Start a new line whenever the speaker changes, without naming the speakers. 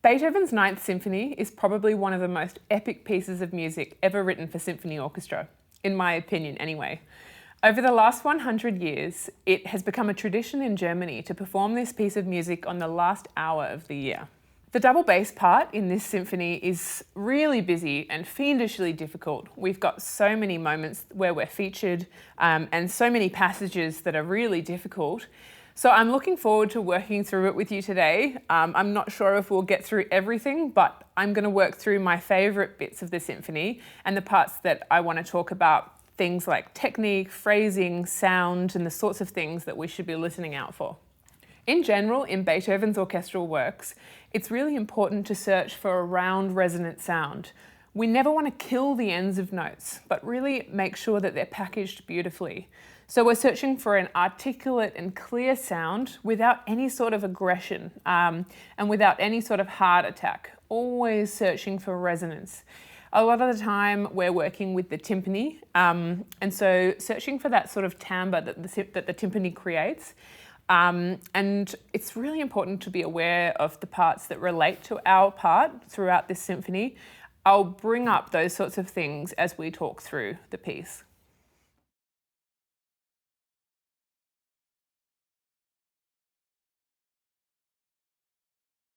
Beethoven's Ninth Symphony is probably one of the most epic pieces of music ever written for symphony orchestra, in my opinion anyway. Over the last 100 years, it has become a tradition in Germany to perform this piece of music on the last hour of the year. The double bass part in this symphony is really busy and fiendishly difficult. We've got so many moments where we're featured and so many passages that are really difficult. So I'm looking forward to working through it with you today. I'm not sure if we'll get through everything, but I'm going to work through my favourite bits of the symphony and the parts that I want to talk about, things like technique, phrasing, sound, and the sorts of things that we should be listening out for. In general, in Beethoven's orchestral works, it's really important to search for a round resonant sound. We never want to kill the ends of notes, but really make sure that they're packaged beautifully. So we're searching for an articulate and clear sound without any sort of aggression and without any sort of heart attack, always searching for resonance. A lot of the time we're working with the timpani, and so searching for that sort of timbre that the timpani creates. And it's really important to be aware of the parts that relate to our part throughout this symphony. I'll bring up those sorts of things as we talk through the piece.